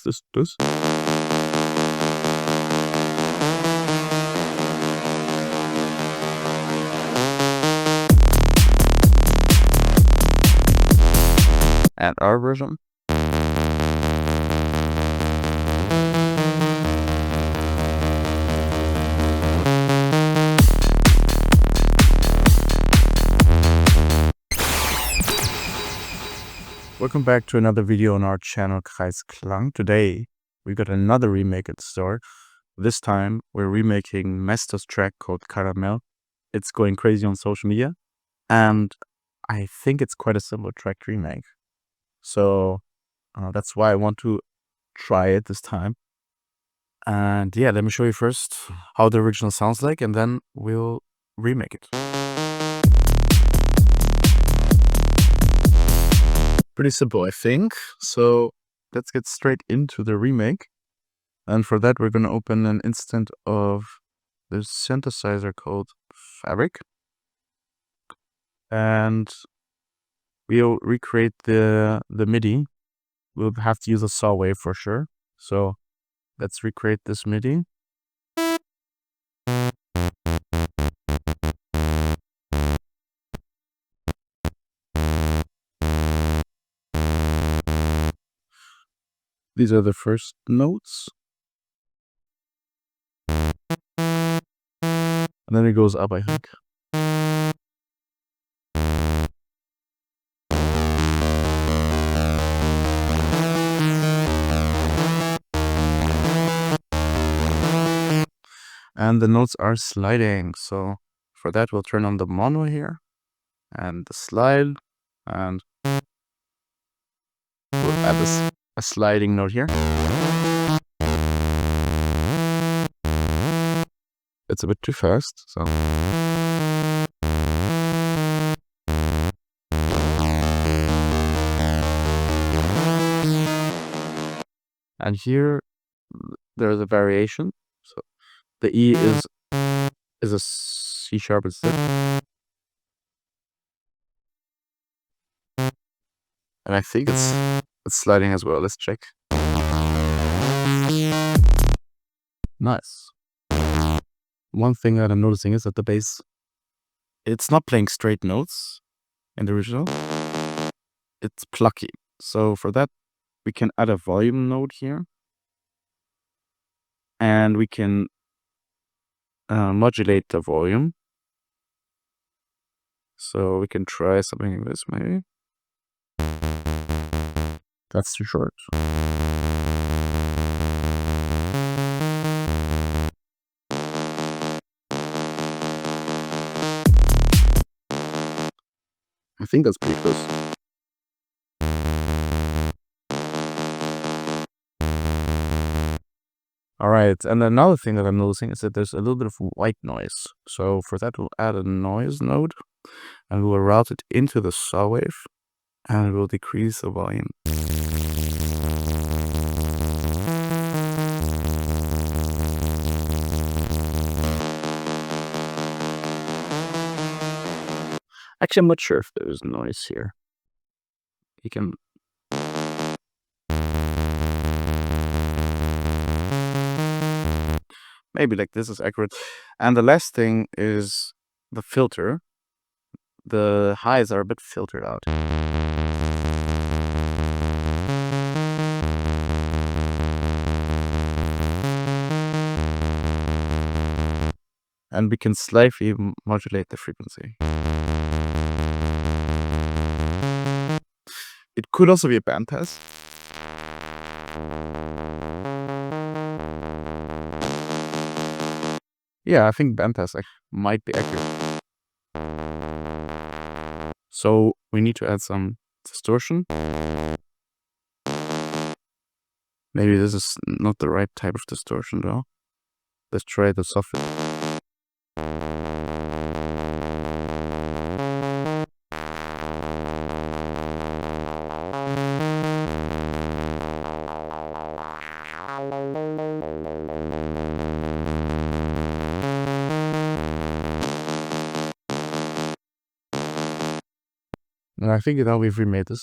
this. And our version. Welcome back to another video on our channel KreisKlang. Today we got another remake at the store. This time we're remaking Mesto's track called Caramelle. It's going crazy on social media, and I think it's quite a simple track to remake. So that's why I want to try it this time. And yeah, let me show you first how the original sounds like, and then we'll remake it. Pretty simple, I think. So let's get straight into the remake. And for that, we're going to open an instance of the synthesizer called Fabrik. And we'll recreate the MIDI. We'll have to use a saw wave for sure. So let's recreate this MIDI. These are the first notes. And then it goes up, I think. And the notes are sliding. So for that, we'll turn on the mono here and the slide, and we'll add a sliding note here. It's a bit too fast, so. And here there's a variation. So the E is a C sharp instead. And I think it's sliding as well. Let's check. Nice. One thing that I'm noticing is that the bass, it's not playing straight notes in the original. It's plucky. So for that, we can add a volume note here. And we can modulate the volume. So we can try something like this, maybe. That's too short. I think that's pretty close. Alright, and another thing that I'm noticing is that there's a little bit of white noise. So for that, we'll add a noise node, and we'll route it into the saw wave, and we'll decrease the volume. Actually, I'm not sure if there's noise here. You can... Maybe like this is accurate. And the last thing is the filter. The highs are a bit filtered out. And we can slightly modulate the frequency. It could also be a band pass. Yeah, I think band pass might be accurate. So we need to add some distortion. Maybe this is not the right type of distortion though. Let's try the software. And I think now we've remade this.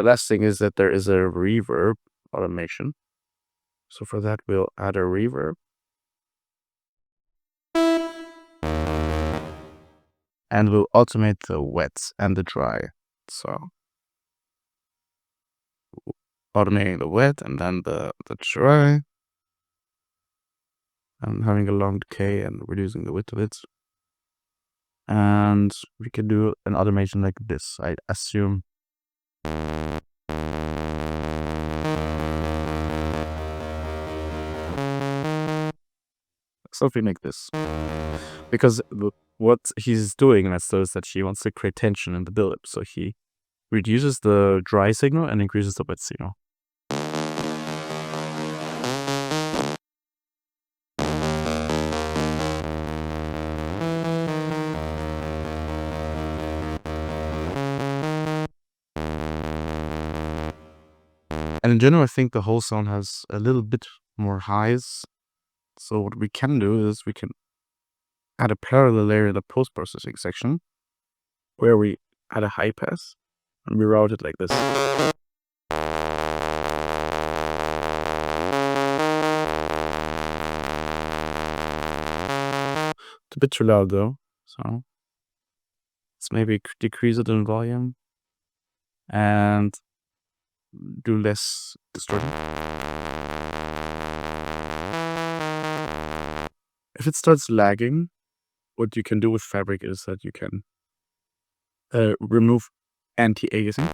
the last thing is that there is a reverb automation. So for that, we'll add a reverb. And we'll automate the wet and the dry. So automating the wet and then the dry. And having a long decay and reducing the width of it. And we can do an automation like this, I assume. Something like this. Because what he's doing, Mesto, is that he wants to create tension in the build-up. So he reduces the dry signal and increases the wet signal. And in general, I think the whole sound has a little bit more highs. So what we can do is we can add a parallel layer in the post-processing section where we add a high pass and we route it like this. It's a bit too loud though, so let's maybe decrease it in volume and do less distortion. If it starts lagging, what you can do with Fabrik is that you can remove anti-aliasing.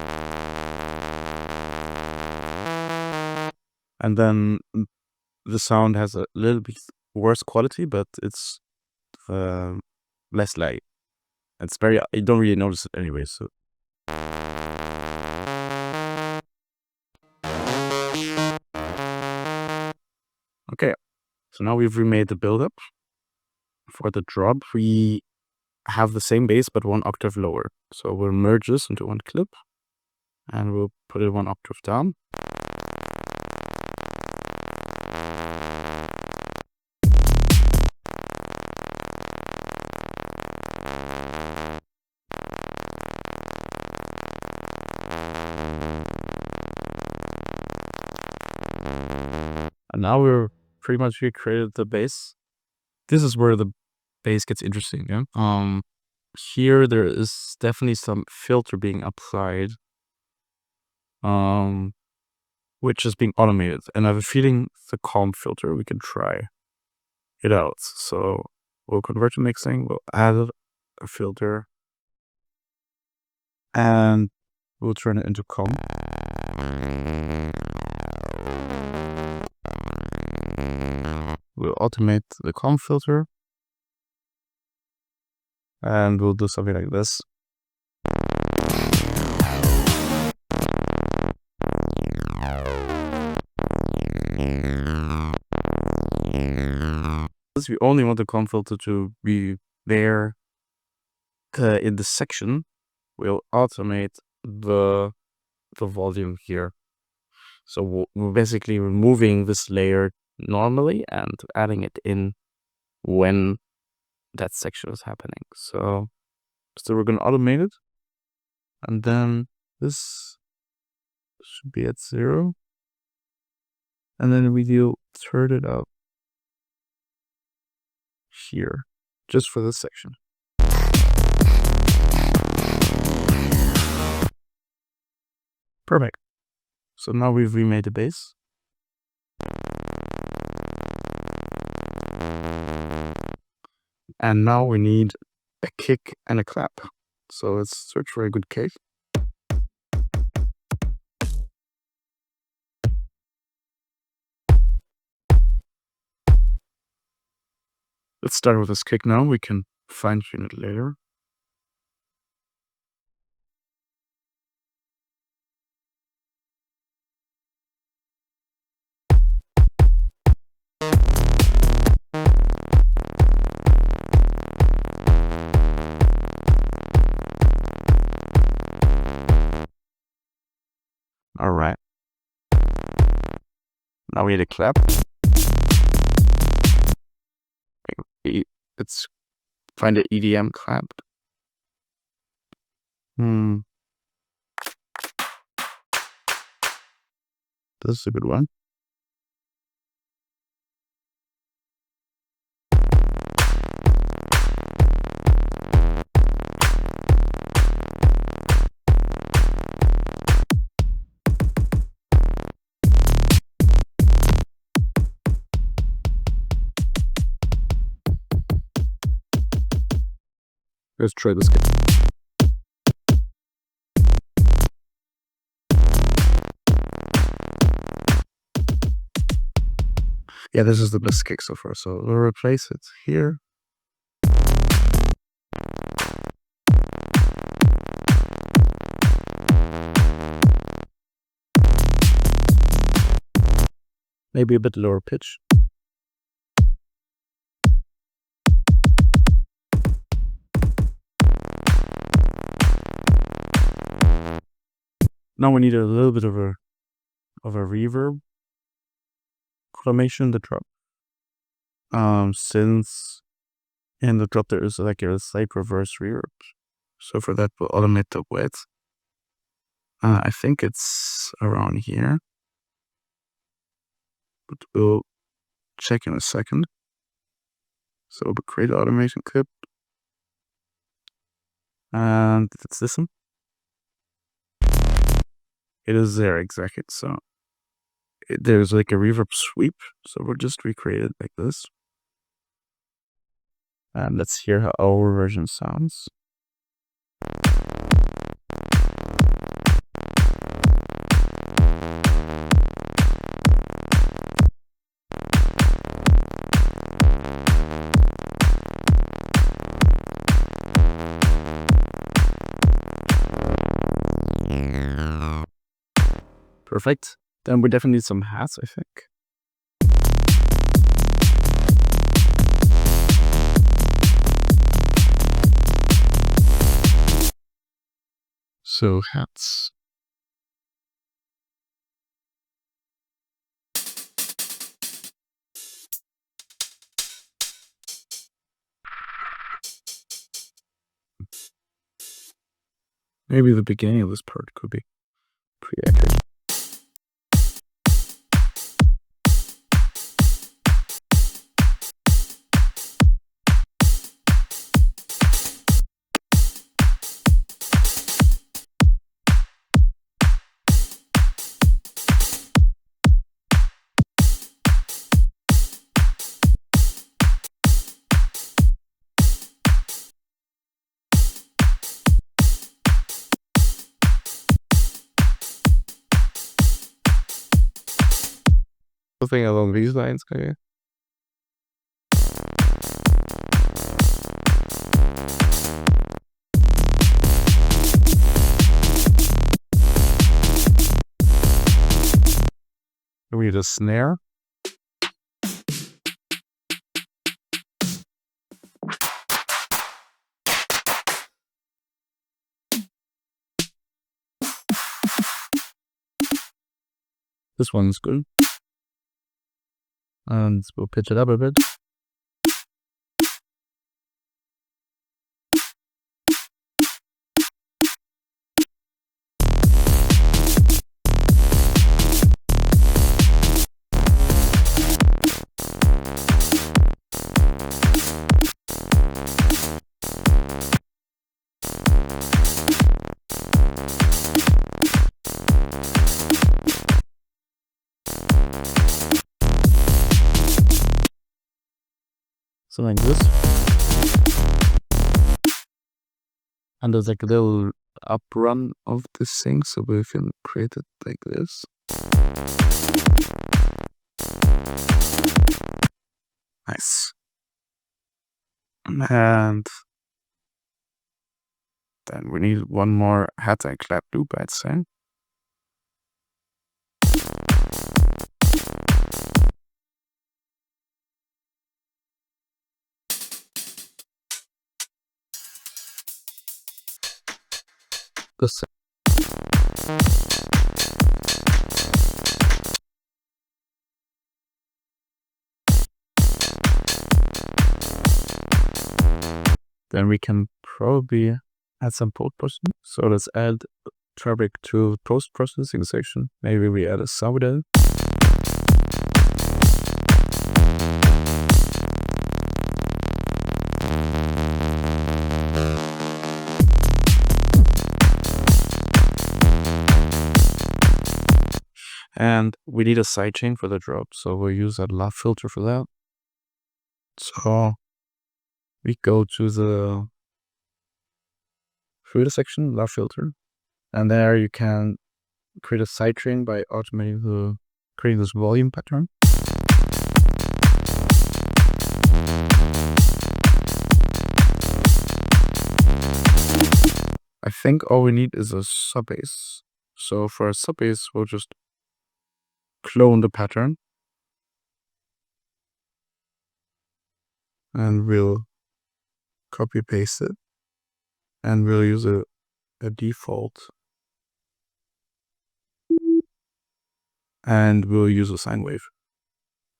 And then the sound has a little bit worse quality, but it's less laggy. It's very, you don't really notice it anyway, so. Okay, so now we've remade the build-up. For the drop, we have the same bass, but 1 octave lower. So we'll merge this into one clip, and we'll put it 1 octave down. And now we're pretty much recreated the bass. This is where the bass gets interesting, yeah? Here there is definitely some filter being applied, which is being automated. And I have a feeling the calm filter, we can try it out. So we'll convert to mixing, we'll add a filter, and we'll turn it into calm. We'll automate the calm filter, and we'll do something like this. Since we only want the calm filter to be there in the section, we'll automate the volume here. So we're basically removing this layer normally and adding it in when that section is happening. So we're going to automate it, and then this should be at 0, and then we do turn it up here just for this section. Perfect. So now we've remade the bass. And now we need a kick and a clap. So let's search for a good kick. Let's start with this kick now. We can fine tune it later. All right. Now we need a clap. Let's find an EDM clap. This is a good one. Let's try this again. Yeah, this is the best kick so far, so we'll replace it here. Maybe a bit lower pitch. Now we need a little bit of a reverb automation in the drop. Since in the drop there is like a slight reverse reverb, so for that we'll automate the width. I think it's around here, but we'll check in a second. So we'll create an automation clip, and it's this one. It is there exactly. So there's like a reverb sweep, so we'll just recreate it like this. And let's hear how our version sounds. Perfect. Then we definitely need some hats, I think. So hats. Maybe the beginning of this part could be pretty accurate. Something along these lines, maybe. We need a snare. This one's good. And we'll pitch it up a bit. Something like this. And there's like a little up run of this thing, so we can create it like this. Nice. And then we need one more hat and clap loop, I'd say. This. Then we can probably add some post processing. So let's add Fabrik to post-processing section. Maybe we add a sound. And we need a sidechain for the drop, so we'll use a lav filter for that. So we go to the filter section, lav filter, and there you can create a sidechain by automating creating this volume pattern. I think all we need is a sub-bass. So for a sub-bass, we'll just clone the pattern and we'll copy paste it, and we'll use a default, and we'll use a sine wave,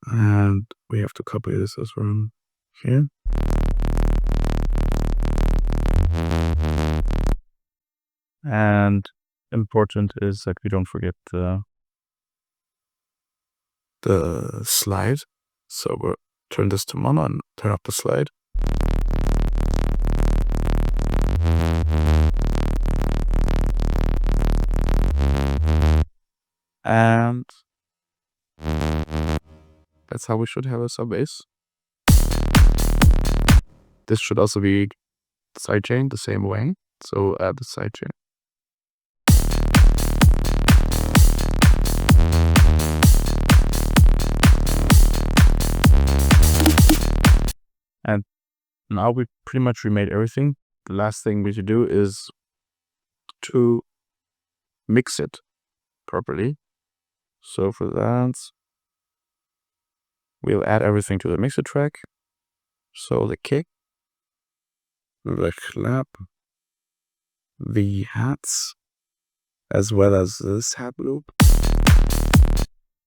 and we have to copy this as well here. And important is that we don't forget the slide. So we'll turn this to mono and turn up the slide. And that's how we should have a sub-bass. This should also be sidechain the same way. So add the sidechain. And now we pretty much remade everything. The last thing we should do is to mix it properly. So for that, we'll add everything to the mixer track. So the kick, the clap, the hats, as well as this hat loop.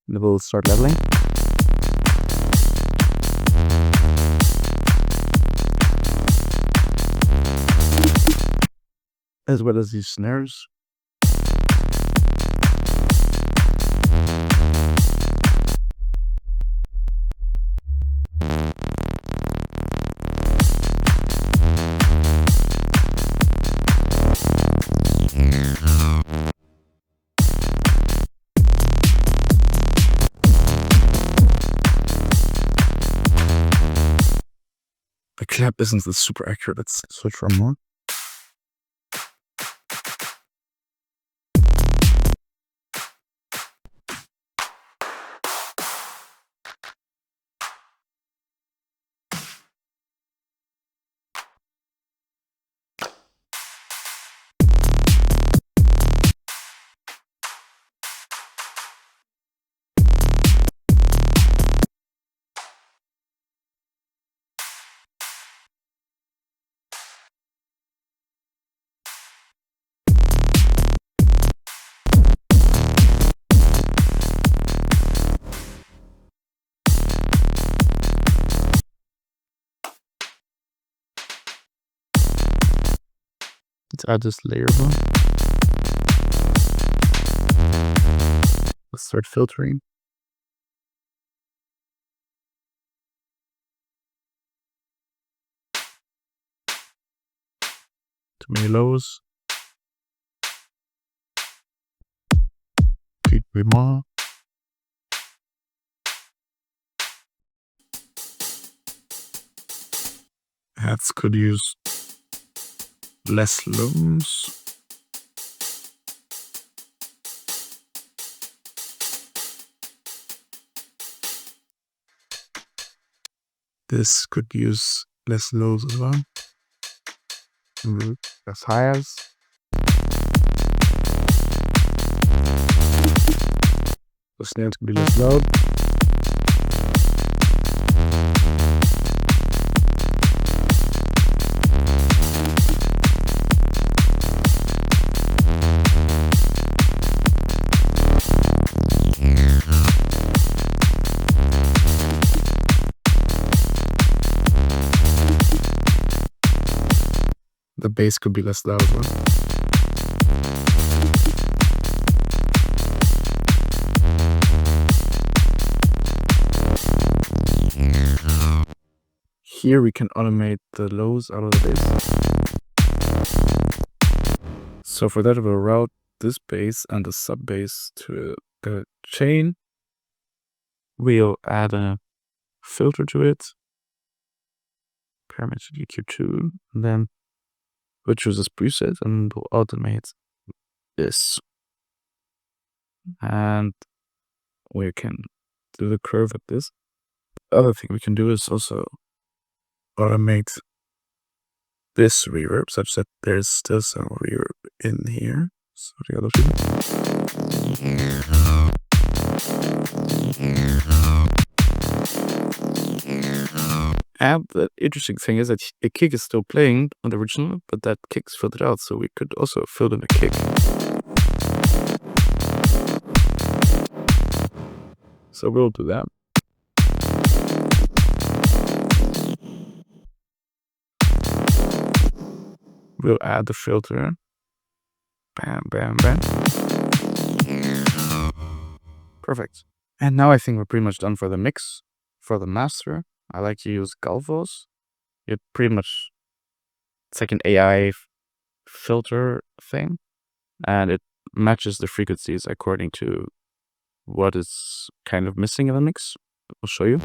And we'll start leveling. As well as these snares. The clap isn't super accurate. Let's switch for more. Let's add this layer one. Let's start filtering. Too many lows. Keep with more. Hats could use less lows. This could use less lows as well. Less highs. The snares can be less loud. The bass could be less loud as well. Here we can automate the lows out of the bass. So for that, we'll route this bass and the sub bass to a chain. We'll add a filter to it, parameter EQ2, and then we'll choose this preset and we'll automate this. And we can do the curve at this. The other thing we can do is also automate this reverb such that there's still some reverb in here. So the other thing. And the interesting thing is that a kick is still playing on the original, but that kick's filtered out, so we could also fill in a kick. So we'll do that. We'll add the filter. Bam, bam, bam. Perfect. And now I think we're pretty much done for the mix. For the master, I like to use Galvos. It's like an AI filter thing, and it matches the frequencies according to what is kind of missing in the mix. I'll show you.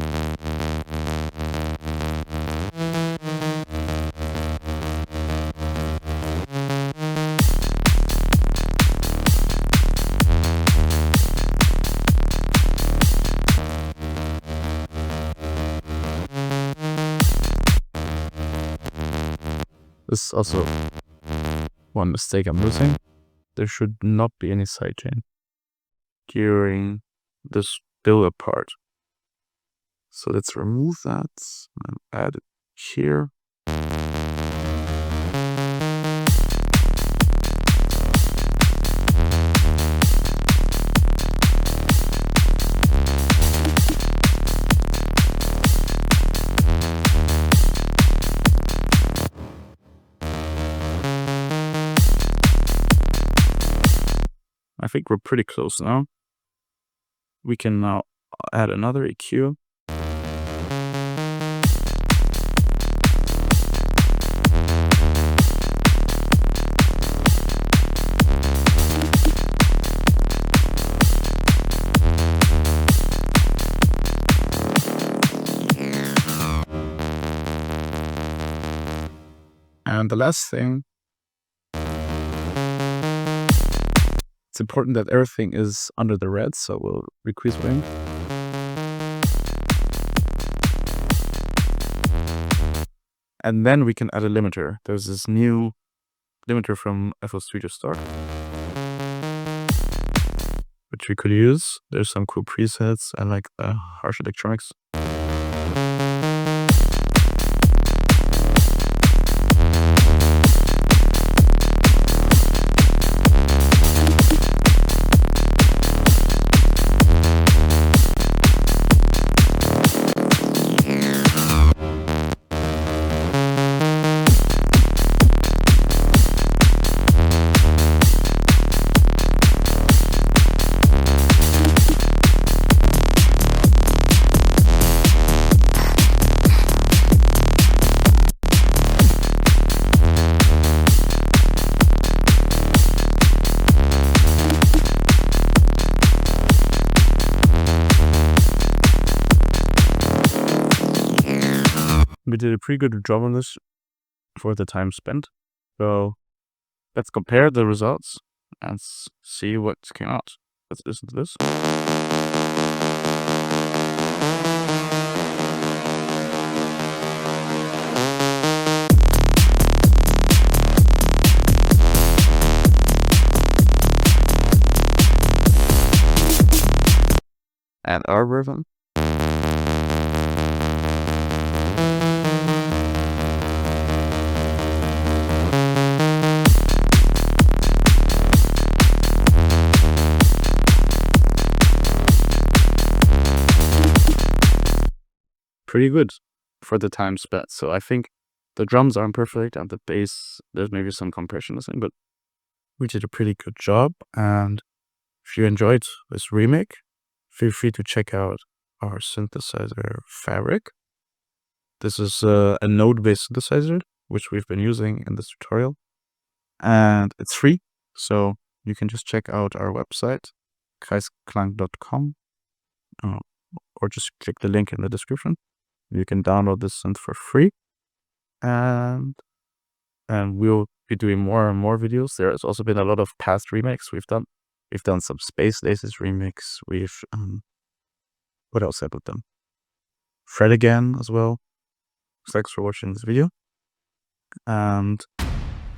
This is also one mistake I'm losing. There should not be any sidechain during this build-up part. So let's remove that and add it here. I think we're pretty close now. We can now add another EQ. And the last thing, it's important that everything is under the red, so we'll decrease wing. And then we can add a limiter. There's this new limiter from FL Studio Stock, which we could use. There's some cool presets. I like the harsh electronics. We did a pretty good job on this for the time spent. So let's compare the results and see what came out. Let's listen to this. And our rhythm. Pretty good for the time spent. So I think the drums aren't perfect and the bass, there's maybe some compression or something, but we did a pretty good job. And if you enjoyed this remake, feel free to check out our synthesizer Fabrik. This is a node-based synthesizer, which we've been using in this tutorial. And it's free, so you can just check out our website, KreisKlang.com, or just click the link in the description. You can download this synth for free. And we'll be doing more and more videos. There has also been a lot of past remakes we've done. We've done some Space Laces remix. We've what else have we done? Fred again as well. Thanks for watching this video, and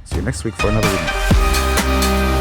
see you next week for another video.